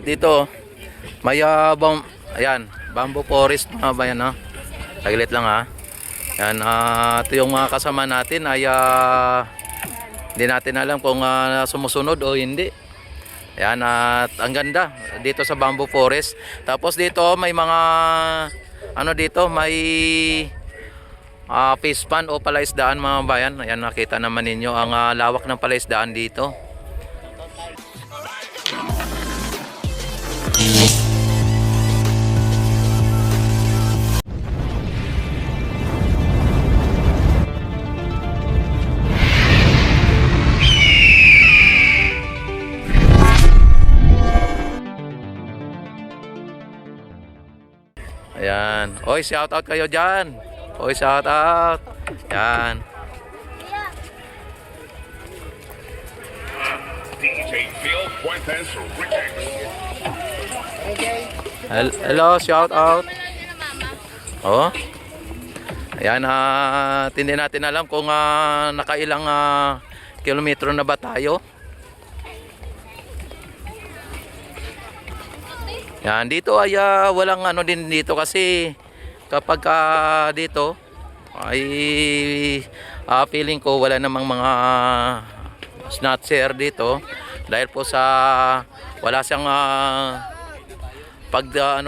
Dito may ayan, bamboo forest mga bayan, no? Saglit lang ha. Yan, ito yung mga kasama natin ay hindi natin alam kung sumusunod o hindi. Yan, at ang ganda dito sa bamboo forest. Tapos dito may mga dito may fish pond o palaisdaan mga bayan. Ayan, nakita naman ninyo ang lawak ng palaisdaan dito. Ayan. Oy, shout out kayo dyan. Oy, shout out. Yan. DJ Phil Fuentes Remix. Hello, shout out. Oh. Ayan, hindi natin alam kung nakailang kilometro na ba tayo. Yan, dito ay walang din dito kasi kapag dito ay feeling ko wala namang mga snatcher dito dahil po sa wala siyang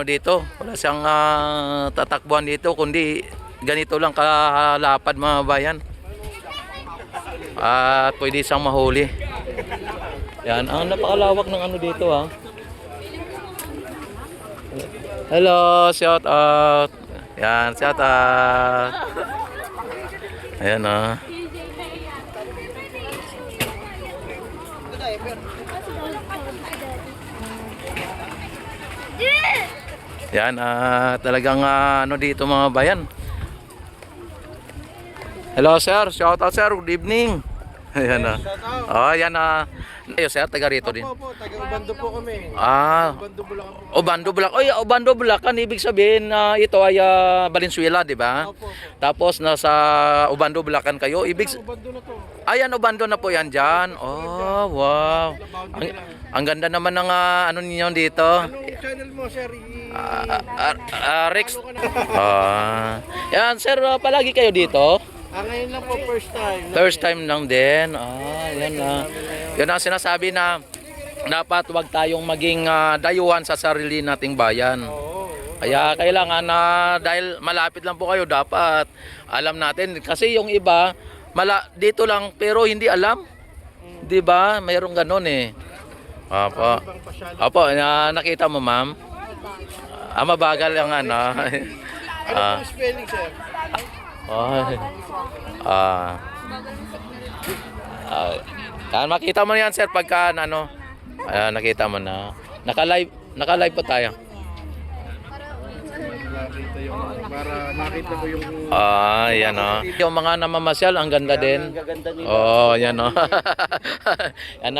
dito, wala siyang tatakbuhan dito kundi ganito lang kalapad mga bayan. At pwede siyang mahuli. Yan, ang napakalawak ng dito ha. Hello, shout out. Yan, shout out. Ayan Yan, talagang dito mga bayan. Hello sir, shout out sir, good evening. Ayan oh, yan ayo sir, taga rito din. Opo, taga Obando po kami. Obando Bulacan po. Obando Bulacan. Oy, Obando Bulacan, ibig sabihin ito ay Valenzuela, di ba? Opo. Tapos nasa Obando Bulacan kayo, Obando na to. Ayan, Obando na po yan dyan. Oh, wow. Ang ganda naman ng ninyo dito. Anong channel mo, sir? Rex. Yan, sir, palagi kayo dito? Ngayon lang po, first time. First time lang din. Yan Yan ang sinasabi na dapat wag tayong maging dayuhan sa sarili nating bayan. Kaya kailangan dahil malapit lang po kayo, dapat alam natin. Kasi yung iba, dito lang pero hindi alam. 'Di ba? Mayroong ganun eh. Opo, nakita mo ma'am? Mabagal yung Ano po spelling, sir? Makita mo yan sir pagka nakita mo na naka-live po tayo. Para makita ko yung yan yung mga namamasyal, ang ganda din. Yan yan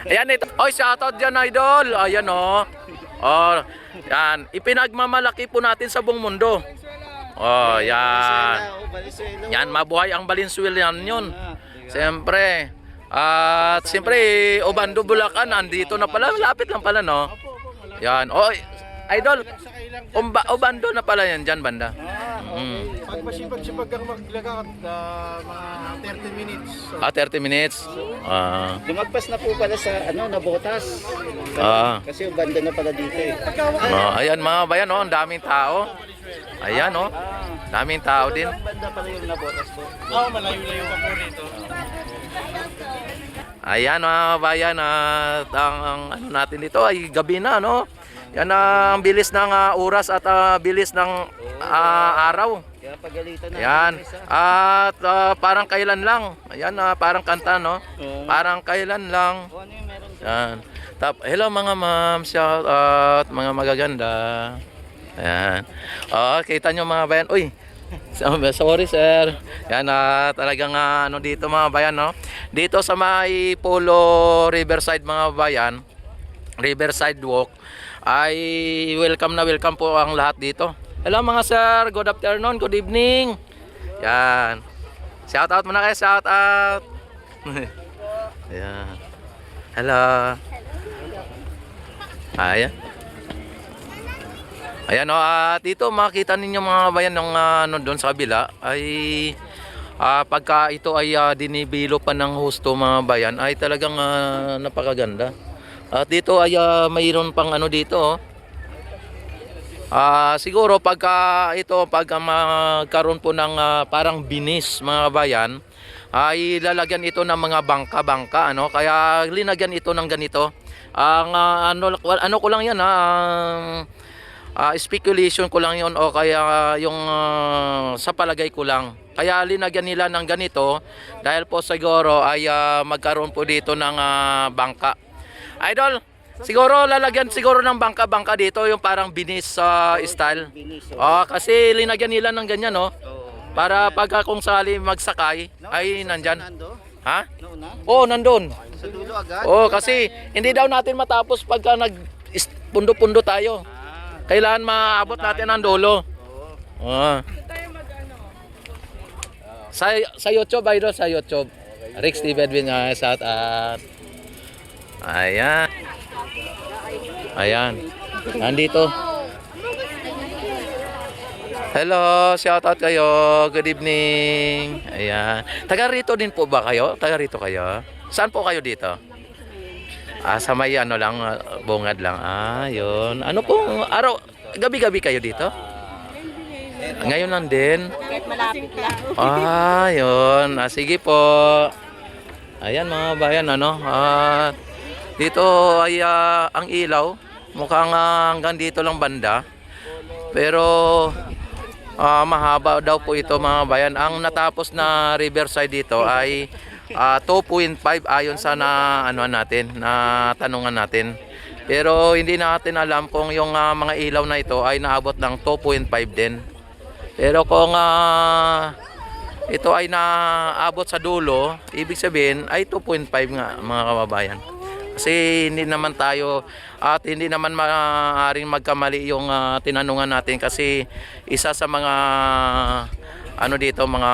ayan ito. Oy, shoutout dyan idol. Ayan yan, ipinagmamalaki po natin sa buong mundo. Yan. Yan, mabuhay ang Valenzuela yun. Siyempre. At siyempre, Obando Bulacan, andito na pala. Malapit lang pala, no? Yan. Idol, Obando na pala yan dyan, banda. Pag masipag-sipag kang maglakad, mga 30 minutes. 30 minutes. Lumagpas na po pala sa Nabotas. Kasi yung banda na pala dito eh. Ayan mga bayan, ang daming tao. Ayan daming tao din. Banda pala yung Nabotas po. Malayo-layo pa po rito. Ayan mga bayan, at ang natin dito ay gabi na, no? Yan ang bilis ng oras at bilis ng araw. Kaya pagalitan na. Yan. At parang kailan lang. Ayan, parang kanta, no? Parang kailan lang. Ano yung meron dyan? Yan. Hello mga ma'am, shout out, mga magaganda. Ayan. Kita nyo mga bayan. Uy, sorry sir. Yan, talagang dito mga bayan, no? Dito sa may Polo Riverside mga bayan, Riverside Walk, ay welcome po ang lahat dito. Hello mga sir, good afternoon, good evening. Yan. Shout out muna kayo, shout out. Yan. Hello. Ayan. Ayan o, dito makita ninyo mga bayan ng ano doon sa kabila ay pagka ito ay dinibilo pa ng husto mga bayan ay talagang napakaganda. At dito ay mayroon pang ano dito oh. Siguro pagka magkaroon po ng parang binis mga bayan ay lalagyan ito ng mga bangka-bangka ano, kaya linagyan ito ng ganito. Ang ano ko lang yan speculation ko lang yon o kaya yung sa palagay ko lang. Kaya linagyan nila ng ganito dahil po siguro ay magkaroon po dito ng bangka. Idol, siguro lalagyan siguro ng bangka-bangka dito yung parang binis style. Kasi linagyan nila ng ganyan no. Para pagka kung sali magsakay ay nandyan. Ha? Oo, nandun. Sa dulo agad? Oo, kasi hindi daw natin matapos pagka pundo-pundo tayo. Kailangan maabot natin ang dulo. Oo. Sa YouTube, idol, sa YouTube. Rick Steve Edwin, shout out. Ayan. Ayan. Nandito. Hello, shout out kayo. Good evening. Ayan. Taga rito din po ba kayo? Taga rito kayo? Saan po kayo dito? Sa may ano lang, bungad lang. Yun. Ano pong araw? Gabi-gabi kayo dito? Ngayon lang din. Malapit lang. Yun. Sige po. Ayan mga bayan, ano. Dito ay ang ilaw. Mukhang hanggang dito lang banda. Pero mahaba daw po ito mga bayan. Ang natapos na riverside dito ay 2.5 ayon sa tanungan natin. Pero hindi natin alam kung yung mga ilaw na ito ay naabot ng 2.5 din. Pero kung ito ay naabot sa dulo, ibig sabihin ay 2.5 nga mga kababayan. Kasi hindi naman tayo at hindi naman maaaring magkamali yung tinanungan natin kasi isa sa mga ano dito mga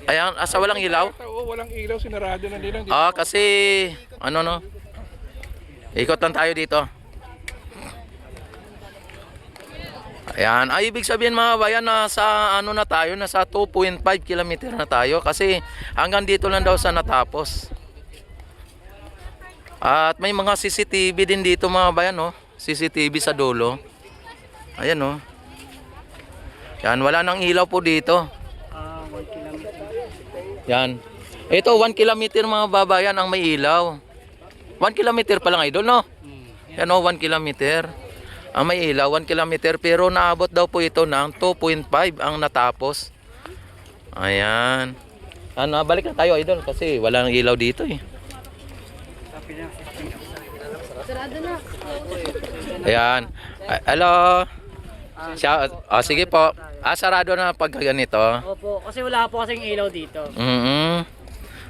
ayan, asa walang ilaw? Oo, walang ilaw, sinarado na nila. Kasi ano no? Ikot lang tayo dito. Ayan, ay ibig sabihin mga bayan nasa ano na tayo, nasa 2.5 kilometer na tayo kasi hanggang dito lang daw sa natapos. At may mga CCTV din dito mga bayan no? CCTV sa dulo. Ayan no. Yan, wala nang ilaw po dito. 1 kilometer. Yan. Ito 1 kilometer mga babayan ang may ilaw. 1 kilometer pa lang idol no? Yan o 1 kilometer. Ang may ilaw 1 kilometer pero naabot daw po ito ng 2.5 ang natapos. Ayan. Balik na tayo idol kasi wala nang ilaw dito eh. Sarado na. Ayan. Hello. Sige po. Sarado na pag ganito. Opo, kasi wala po kasing ilaw dito.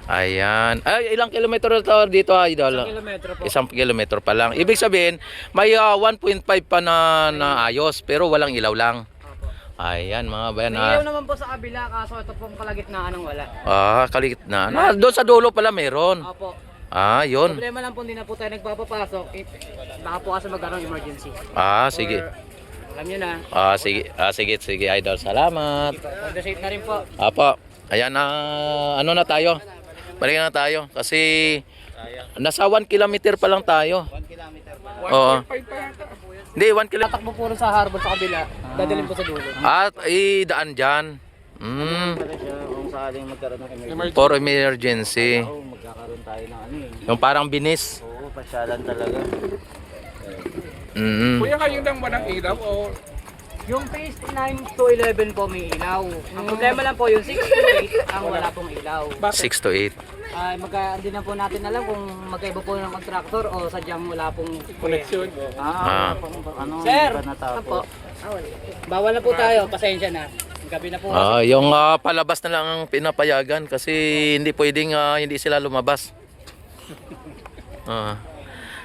Ayan. Ay, ilang kilometro to dito, idol? 1 kilometro po. 1 kilometro pa lang. Ibig sabihin, may 1.5 pa na ayos, pero walang ilaw lang. Opo. Ayan, mga bayan. May ilaw naman po sa kabila, kaso ito pong kalagitnaan ng wala. Kaligitnaan. Doon sa dulo pala meron. Opo. Yun. Problema lang po, hindi na po tayo nagpapapasok. Baka po kasi magkaroon ng emergency. Sige. Or, alam nyo na. Sige, idol. Salamat. For the safe na rin po. Apo. Ayan, ano na tayo? Balik na tayo. Kasi nasa 1 kilometer pa lang tayo. 1 kilometer pa. Oo. Hindi, 1 kilometer. Tatakbo po rin sa harbor sa kabila. Dadalhin po sa dulo. At idaan dyan. Pala siya kung sakaling magkaroon ng emergency. For emergency. Magkakaroon tayo ng ano eh. Yung parang binis. Oo, pasyalan talaga. Kuya, kayo lang walang ilaw o Yung phase 9 to 11 po may ilaw. Ang problema lang po yung 6 to 8 ang wala pong ilaw. 6 to 8. Ay, hindi na po natin alam kung magkaiba po ng contractor o sadyang wala pong connection? Ano, Sir! hindi pa natapos. Bawal na po tayo, pasensya na. Gabi na po. Yung palabas na lang ang pinapayagan kasi hindi pwedeng hindi sila lumabas.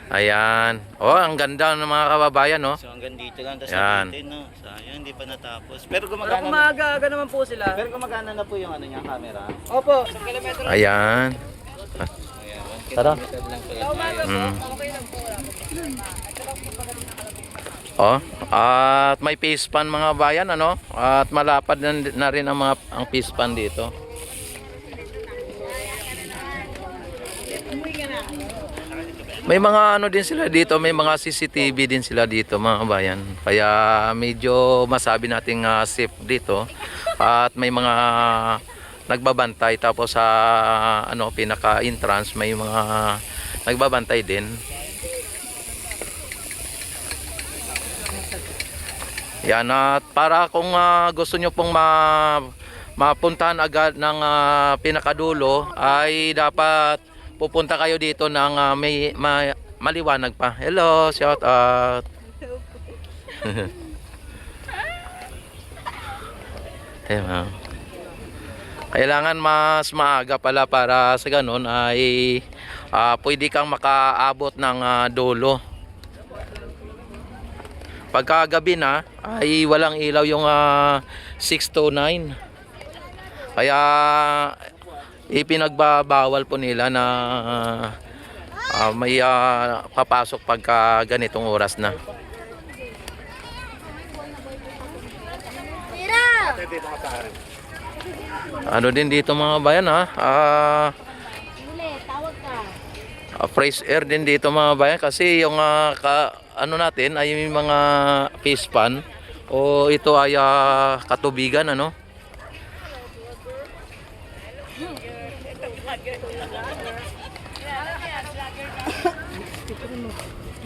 Ayan. Ang ganda ng mga kababayan, no? So hanggang dito lang, tapos Yan. natin, no? Sayang, hindi pa natapos. Pero Pero gumagana kung na, maaga naman po sila. pero gumagana na po yung ano niya, camera. Opo, 1 kilometro. Ayan. Ayan, 1 Tara. kilometer lang pala tayo. Mm. Okay lang po. Oh, at may fish pan mga bayan ano, at malapad na rin ang fish pan dito. May mga ano din sila dito, may mga CCTV din sila dito mga bayan. Kaya medyo masabi nating safe dito. At may mga nagbabantay, tapos sa ano pinaka entrance may mga nagbabantay din. Yan, at para kung gusto nyo pong mapuntahan agad ng pinakadulo, ay dapat pupunta kayo dito ng maliwanag pa. Hello, shout out. Ayan. Kailangan mas maaga pala para sa ganun ay pwede kang makaabot ng dulo. Pagkagabi na ay walang ilaw yung 6 to 9. Kaya ipinagbabawal po nila na may papasok pagka ganitong oras na. Ano din dito mga bayan fresh air din dito mga bayan, kasi yung ano natin ay yung mga fish pan o ito ay katubigan ano.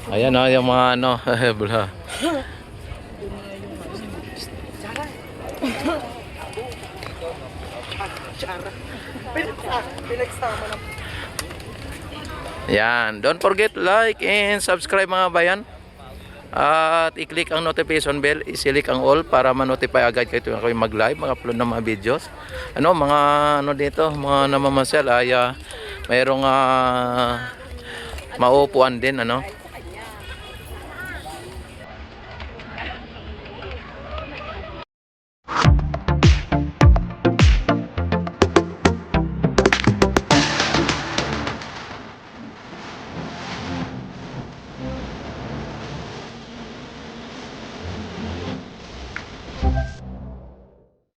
Ayan yung mga ano bula. Yan, don't forget like and subscribe mga bayan. At i-click ang notification bell, i-select ang all para ma-notify agad kayo tuwing ako mag-live, mag-upload ng mga videos. Ano, mga ano dito, mga namamasyal ay mayroong maupuan din ano.